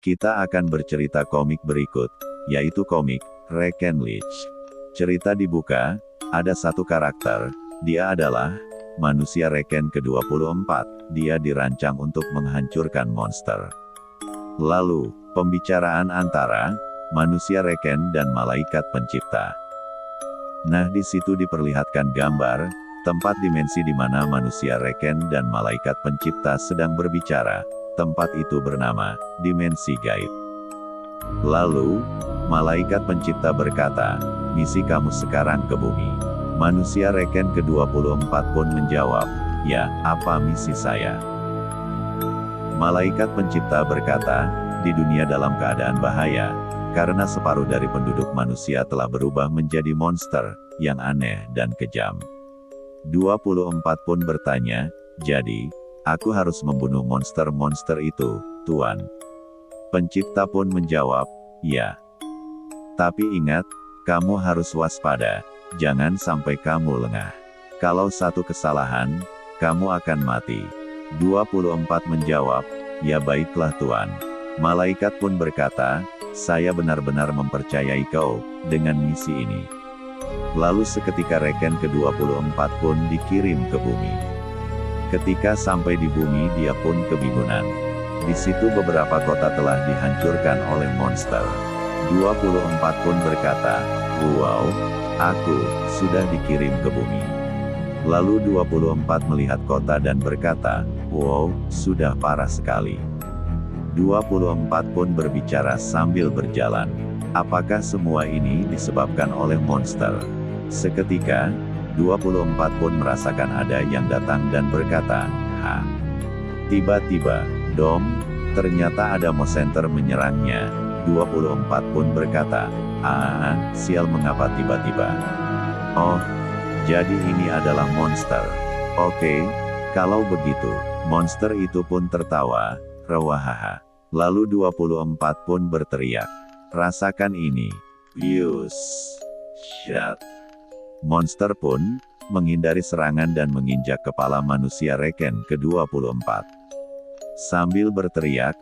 Kita akan bercerita komik berikut, yaitu komik Rekenlich. Cerita dibuka, ada satu karakter, dia adalah manusia Reken ke-24, dia dirancang untuk menghancurkan monster. Lalu, pembicaraan antara manusia Reken dan malaikat pencipta. Nah, di situ diperlihatkan gambar tempat dimensi di mana manusia Reken dan malaikat pencipta sedang berbicara. Tempat itu bernama dimensi gaib. Lalu, malaikat pencipta berkata, "Misi kamu sekarang ke bumi." Manusia Reken ke-24 pun menjawab, "Ya, apa misi saya?" Malaikat pencipta berkata, "Di dunia dalam keadaan bahaya, karena separuh dari penduduk manusia telah berubah menjadi monster, yang aneh dan kejam." 24 pun bertanya, "Jadi, aku harus membunuh monster-monster itu, Tuan?" Pencipta pun menjawab, "Ya. Tapi ingat, kamu harus waspada, jangan sampai kamu lengah. Kalau satu kesalahan, kamu akan mati." 24 menjawab, "Ya baiklah Tuan." Malaikat pun berkata, "Saya benar-benar mempercayai kau, dengan misi ini." Lalu seketika Reken ke-24 pun dikirim ke bumi. Ketika sampai di bumi dia pun kebingungan. Di situ beberapa kota telah dihancurkan oleh monster. 24 pun berkata, "Wow, aku sudah dikirim ke bumi." Lalu 24 melihat kota dan berkata, "Wow, sudah parah sekali." 24 pun berbicara sambil berjalan. Apakah semua ini disebabkan oleh monster? Seketika, 24 pun merasakan ada yang datang dan berkata, "Ha." Tiba-tiba, dom, ternyata ada monster menyerangnya. 24 pun berkata, Sial mengapa tiba-tiba?" "Oh, jadi ini adalah monster. Oke, kalau begitu." Monster itu pun tertawa, "Rawahaha." Lalu 24 pun berteriak, "Rasakan ini." Bius. Shut. Monster pun menghindari serangan dan menginjak kepala manusia Reken ke-24. Sambil berteriak,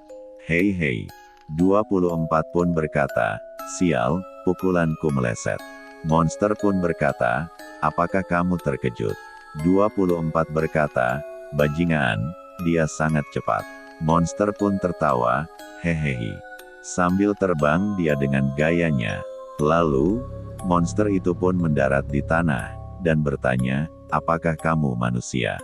"Hei hei." 24 pun berkata, "Sial, pukulanku meleset." Monster pun berkata, "Apakah kamu terkejut?" 24 berkata, "Bajingan, dia sangat cepat." Monster pun tertawa, "Hehehe." Sambil terbang dia dengan gayanya. Lalu, monster itu pun mendarat di tanah, dan bertanya, "Apakah kamu manusia?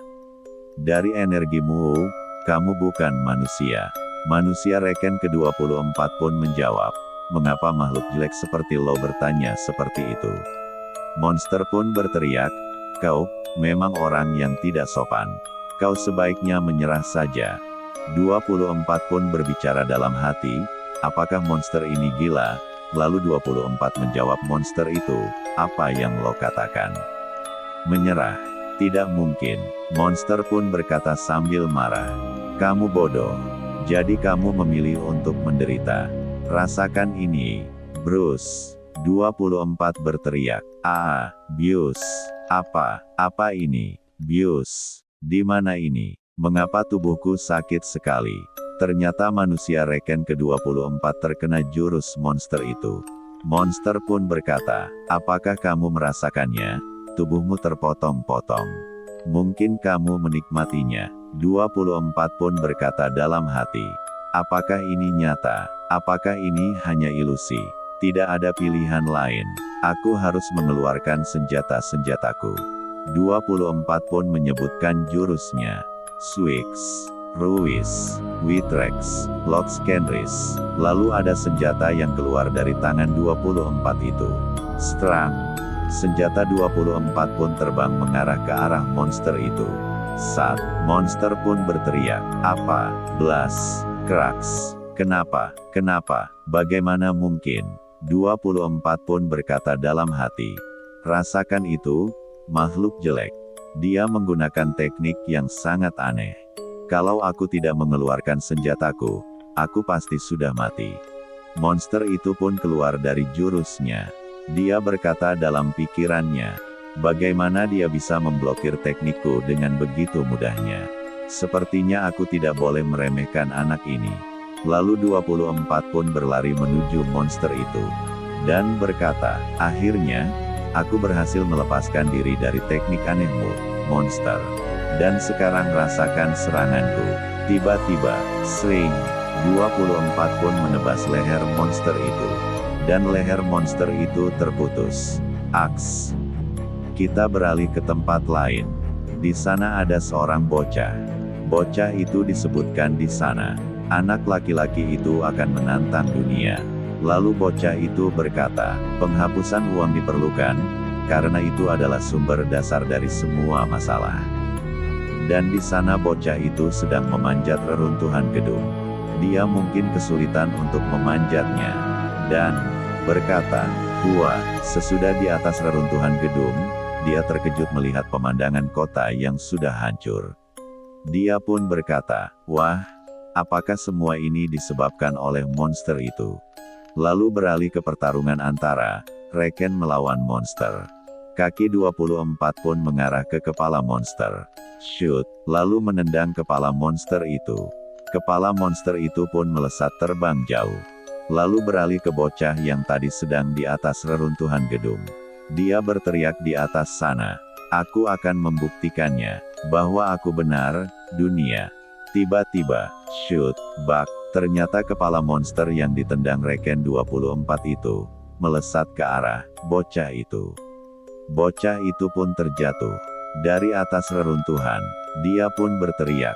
Dari energimu, kamu bukan manusia." Manusia Reken ke-24 pun menjawab, "Mengapa makhluk jelek seperti lo bertanya seperti itu?" Monster pun berteriak, "Kau, memang orang yang tidak sopan. Kau sebaiknya menyerah saja." 24 pun berbicara dalam hati, "Apakah monster ini gila?" Lalu 24 menjawab monster itu, "Apa yang lo katakan? Menyerah? Tidak mungkin." Monster pun berkata sambil marah, "Kamu bodoh. Jadi kamu memilih untuk menderita. Rasakan ini, Bruce." 24 berteriak, Bius. Apa ini? Bius. Di mana ini? Mengapa tubuhku sakit sekali?" Ternyata manusia Reken ke-24 terkena jurus monster itu. Monster pun berkata, "Apakah kamu merasakannya? Tubuhmu terpotong-potong. Mungkin kamu menikmatinya." 24 pun berkata dalam hati, "Apakah ini nyata? Apakah ini hanya ilusi? Tidak ada pilihan lain. Aku harus mengeluarkan senjata-senjataku." 24 pun menyebutkan jurusnya. Swix, Ruis, Witrex, Loxkenris. Lalu ada senjata yang keluar dari tangan 24 itu. Strang. Senjata 24 pun terbang mengarah ke arah monster itu. Saat monster pun berteriak, "Apa? Blas, kraks. Kenapa? Kenapa? Bagaimana mungkin?" 24 pun berkata dalam hati, "Rasakan itu, makhluk jelek. Dia menggunakan teknik yang sangat aneh. Kalau aku tidak mengeluarkan senjataku, aku pasti sudah mati." Monster itu pun keluar dari jurusnya. Dia berkata dalam pikirannya, "Bagaimana dia bisa memblokir teknikku dengan begitu mudahnya? Sepertinya aku tidak boleh meremehkan anak ini." Lalu 24 pun berlari menuju monster itu. Dan berkata, akhirnya, aku berhasil melepaskan diri dari teknik anehmu, monster. Dan sekarang rasakan seranganku. Tiba-tiba, swing, 24 pun menebas leher monster itu. Dan leher monster itu terputus. Aks. Kita beralih ke tempat lain. Di sana ada seorang bocah. Bocah itu disebutkan di sana. Anak laki-laki itu akan menantang dunia. Lalu bocah itu berkata, penghapusan uang diperlukan, karena itu adalah sumber dasar dari semua masalah. Dan di sana bocah itu sedang memanjat reruntuhan gedung. Dia mungkin kesulitan untuk memanjatnya. Dan berkata, wah, sesudah di atas reruntuhan gedung, dia terkejut melihat pemandangan kota yang sudah hancur. Dia pun berkata, wah, apakah semua ini disebabkan oleh monster itu? Lalu beralih ke pertarungan antara Reken melawan monster. Kaki 24 pun mengarah ke kepala monster. Shoot, lalu menendang kepala monster itu. Kepala monster itu pun melesat terbang jauh. Lalu beralih ke bocah yang tadi sedang di atas reruntuhan gedung. Dia berteriak di atas sana, aku akan membuktikannya, bahwa aku benar, dunia. Tiba-tiba, shoot, bak, ternyata kepala monster yang ditendang Reken 24 itu, melesat ke arah bocah itu. Bocah itu pun terjatuh dari atas reruntuhan. Dia pun berteriak,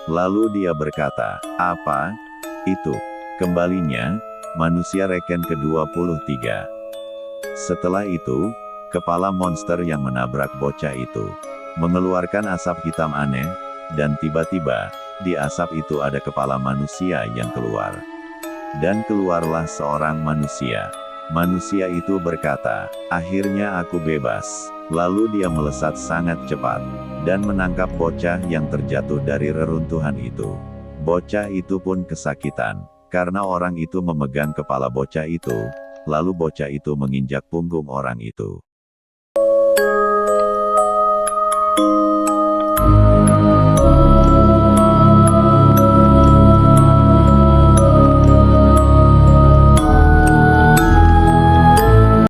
lalu dia berkata, apa? Itu, kembalinya, manusia Reken ke-23. Setelah itu, kepala monster yang menabrak bocah itu, mengeluarkan asap hitam aneh, dan tiba-tiba, di asap itu ada kepala manusia yang keluar. Dan keluarlah seorang manusia. Manusia itu berkata, akhirnya aku bebas. Lalu dia melesat sangat cepat, dan menangkap bocah yang terjatuh dari reruntuhan itu. Bocah itu pun kesakitan, karena orang itu memegang kepala bocah itu, lalu bocah itu menginjak punggung orang itu.